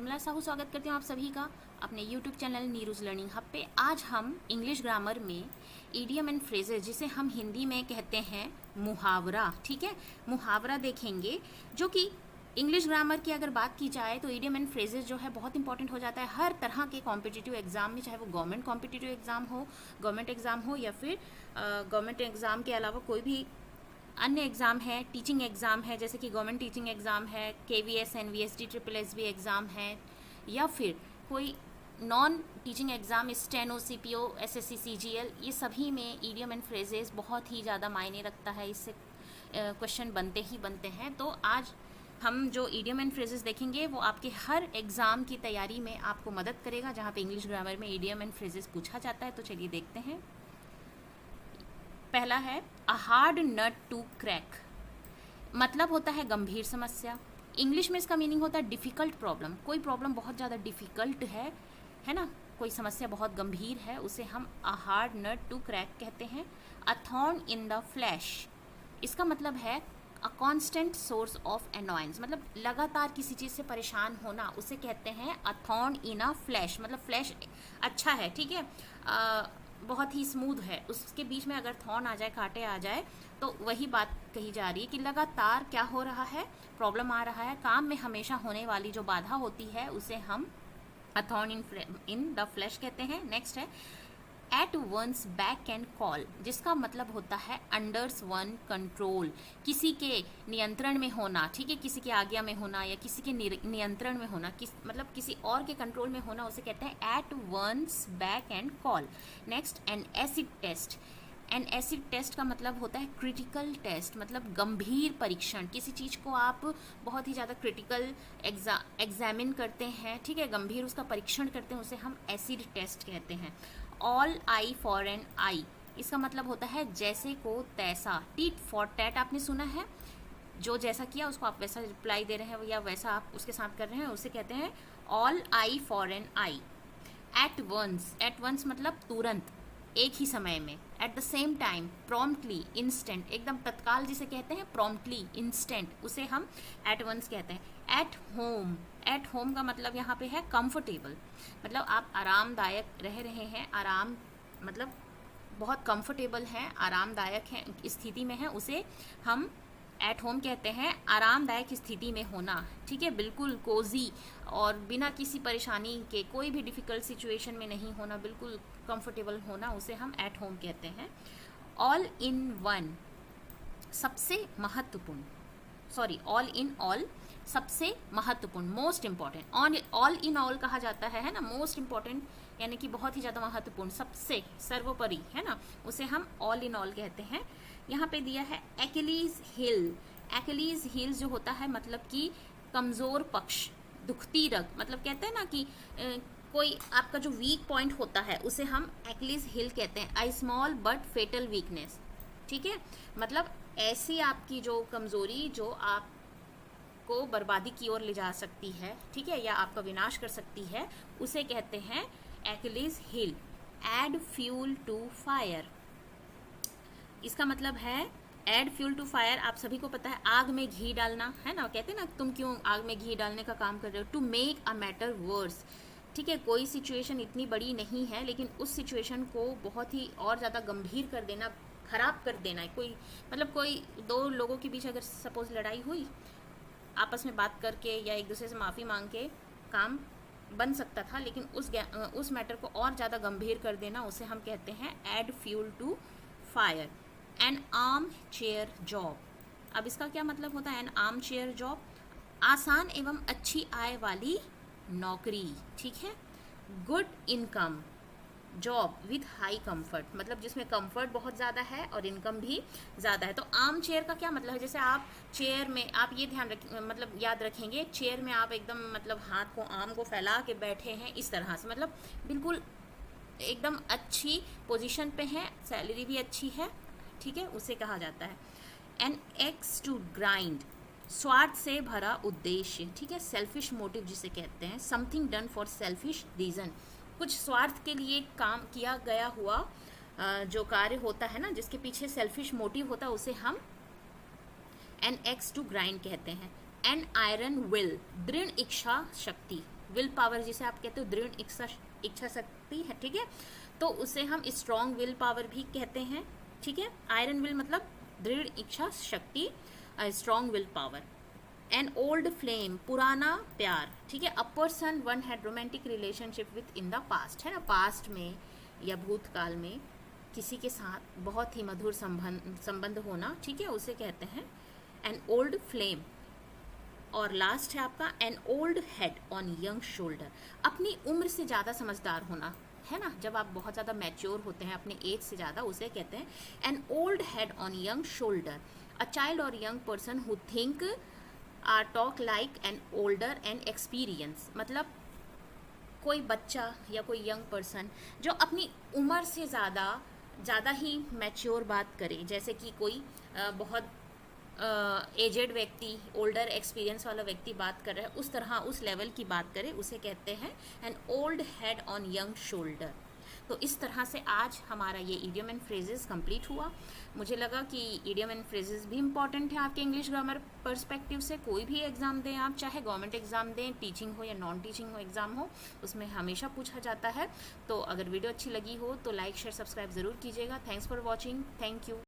निर्मला साहू स्वागत करती हूँ आप सभी का अपने YouTube चैनल नीरूज लर्निंग हब पे। आज हम इंग्लिश ग्रामर में ईडियम एंड फ्रेजेस, जिसे हम हिंदी में कहते हैं मुहावरा, ठीक है, मुहावरा देखेंगे। जो कि इंग्लिश ग्रामर की अगर बात की जाए तो ईडियम एंड फ्रेजेस जो है बहुत इंपॉर्टेंट हो जाता है हर तरह के कॉम्पिटिटिव एग्जाम में, चाहे वो गवर्नमेंट कॉम्पिटिटिव एग्जाम हो, गवर्नमेंट एग्जाम हो, या फिर गवर्नमेंट एग्जाम के अलावा कोई भी अन्य एग्ज़ाम है, टीचिंग एग्ज़ाम है, जैसे कि गवर्नमेंट टीचिंग एग्ज़ाम है, KVS NVST SSSB एग्ज़ाम है, या फिर कोई non teaching exam, steno, CPO, SSC CGL, ये सभी में ईडियम एंड फ्रेजेस बहुत ही ज़्यादा मायने रखता है, इससे क्वेश्चन बनते ही बनते हैं। तो आज हम जो ईडियम एंड फ्रेजेस देखेंगे वो आपके हर एग्ज़ाम की तैयारी में आपको मदद करेगा, जहाँ पे इंग्लिश ग्रामर में ईडियम एंड फ्रेजेस पूछा जाता है। तो चलिए देखते हैं। पहला है a hard nut to crack, मतलब होता है गंभीर समस्या। इंग्लिश में इसका मीनिंग होता है डिफ़िकल्ट प्रॉब्लम। कोई प्रॉब्लम बहुत ज़्यादा डिफ़िकल्ट है ना, कोई समस्या बहुत गंभीर है, उसे हम a hard nut to crack कहते हैं। A thorn in the flesh, इसका मतलब है a constant source of annoyance, मतलब लगातार किसी चीज़ से परेशान होना, उसे कहते हैं a thorn in a flash. मतलब फ्लैश अच्छा है, ठीक है, बहुत ही स्मूथ है, उसके बीच में अगर थॉर्न आ जाए, कांटे आ जाए, तो वही बात कही जा रही है कि लगातार क्या हो रहा है, प्रॉब्लम आ रहा है, काम में हमेशा होने वाली जो बाधा होती है उसे हम a thorn in the flesh कहते हैं। नेक्स्ट है at one's beck and call, जिसका मतलब होता है अंडर्स वन कंट्रोल, किसी के नियंत्रण में होना, ठीक है, किसी के आज्ञा में होना या किसी के नियंत्रण में होना, मतलब किसी और के कंट्रोल में होना, उसे कहते हैं at one's beck and call. Next an acid test, an acid test का मतलब होता है क्रिटिकल टेस्ट, मतलब गंभीर परीक्षण। किसी चीज़ को आप बहुत ही ज़्यादा क्रिटिकल एग्जामिन करते हैं, ठीक है, गंभीर उसका परीक्षण करते हैं, उसे हम एसिड टेस्ट कहते हैं। ऑल आई फॉर एन आई, इसका मतलब होता है जैसे को तैसा। टीट फॉर टैट आपने सुना है, जो जैसा किया उसको आप वैसा रिप्लाई दे रहे हैं या वैसा आप उसके साथ कर रहे हैं, उसे कहते हैं all eye for an eye. At once मतलब तुरंत, एक ही समय में। At the same time, promptly, instant, एकदम तत्काल जिसे कहते हैं प्रॉम्प्टली, इंस्टेंट, उसे हम एट वंस कहते हैं। एट होम का मतलब यहाँ पे है कंफर्टेबल, मतलब आप आरामदायक रह रहे हैं, आराम मतलब बहुत कंफर्टेबल हैं, आरामदायक हैं स्थिति में है, उसे हम एट होम कहते हैं। आरामदायक स्थिति में होना, ठीक है, बिल्कुल कोजी और बिना किसी परेशानी के, कोई भी डिफ़िकल्ट सिचुएशन में नहीं होना, बिल्कुल कंफर्टेबल होना, उसे हम एट होम कहते हैं। ऑल इन वन, सबसे महत्वपूर्ण, सॉरी, ऑल इन ऑल, सबसे महत्वपूर्ण, most important. All in all कहा जाता है ना, मोस्ट इम्पॉर्टेंट यानी कि बहुत ही ज़्यादा महत्वपूर्ण, सबसे सर्वोपरि, है ना, उसे हम ऑल इन ऑल कहते हैं। यहाँ पे दिया है एक्लीज हिल। एक्लीज हिल जो होता है मतलब कि कमज़ोर पक्ष, दुखती रग, मतलब कहते हैं ना कि कोई आपका जो वीक पॉइंट होता है उसे हम एक्लीज हिल कहते हैं। A small but fatal weakness, ठीक है, मतलब ऐसी आपकी जो कमज़ोरी जो आपको बर्बादी की ओर ले जा सकती है, ठीक है, या आपका विनाश कर सकती है, उसे कहते हैं Achilles heel. Add fuel to fire, इसका मतलब है एड फ्यूल टू फायर, आप सभी को पता है आग में घी डालना, है ना, कहते हैं ना तुम क्यों आग में घी डालने का काम कर रहे हो। To make a matter worse, ठीक है, कोई सिचुएशन इतनी बड़ी नहीं है लेकिन उस सिचुएशन को बहुत ही और ज़्यादा गंभीर कर देना, खराब कर देना है। कोई मतलब कोई दो लोगों के बीच अगर सपोज लड़ाई हुई, आपस में बात करके या एक दूसरे से माफ़ी मांग के काम बन सकता था, लेकिन उस मैटर को और ज़्यादा गंभीर कर देना, उसे हम कहते हैं add fuel to fire. An armchair job, अब इसका क्या मतलब होता है। एन आर्म चेयर जॉब, आसान एवं अच्छी आय वाली नौकरी, ठीक है। Good income job with high comfort, मतलब जिसमें कंफर्ट बहुत ज़्यादा है और इनकम भी ज़्यादा है। तो आर्म चेयर का क्या मतलब है, जैसे आप चेयर में, आप ये ध्यान मतलब याद रखेंगे, चेयर में आप एकदम मतलब हाथ को, आर्म को फैला के बैठे हैं इस तरह से, मतलब बिल्कुल एकदम अच्छी पोजीशन पे हैं, सैलरी भी अच्छी है, ठीक है, उसे कहा जाता है। एन एक्स टू ग्राइंड, स्वार्थ से भरा उद्देश्य, ठीक है, सेल्फिश मोटिव जिसे कहते हैं। Something done for selfish reason, कुछ स्वार्थ के लिए काम किया गया हुआ जो कार्य होता है ना, जिसके पीछे सेल्फिश मोटिव होता है, उसे हम एन एक्स टू ग्राइंड कहते हैं। एन आयरन विल, दृढ़ इच्छा शक्ति, विल पावर जिसे आप कहते हो दृढ़ इच्छा शक्ति है, ठीक है, तो उसे हम स्ट्रॉन्ग विल पावर भी कहते हैं, ठीक है। आयरन विल मतलब दृढ़ इच्छा शक्ति, strong will power. An old flame पुराना प्यार, ठीक है। A person one had romantic relationship with in the past, है ना, पास्ट में या भूतकाल में किसी के साथ बहुत ही मधुर संबंध होना, ठीक है, उसे कहते हैं एन ओल्ड फ्लेम। और लास्ट है आपका N old head on young shoulder, अपनी उम्र से ज़्यादा समझदार होना, है ना, जब आप बहुत ज़्यादा मैच्योर होते हैं अपने एज से ज़्यादा, उसे कहते हैं an old head on young shoulder. A child और young person who think or talk like an older and experience, मतलब कोई बच्चा या कोई यंग पर्सन जो अपनी उम्र से ज़्यादा ही मैच्योर बात करे, जैसे कि कोई बहुत एजेड व्यक्ति, ओल्डर एक्सपीरियंस वाला व्यक्ति बात कर रहा है, उस तरह उस लेवल की बात करे, उसे कहते हैं an old head on young shoulder. तो इस तरह से आज हमारा ये इडियम एंड फ्रेजेस कंप्लीट हुआ। मुझे लगा कि इडियम एंड फ्रेजेस भी इंपॉर्टेंट है आपके इंग्लिश ग्रामर पर्सपेक्टिव से। कोई भी एग्ज़ाम दें आप, चाहे गवर्नमेंट एग्ज़ाम दें, टीचिंग हो या नॉन टीचिंग हो एग्ज़ाम हो, उसमें हमेशा पूछा जाता है। तो अगर वीडियो अच्छी लगी हो तो लाइक शेयर सब्सक्राइब ज़रूर कीजिएगा। Thanks for watching, thank you.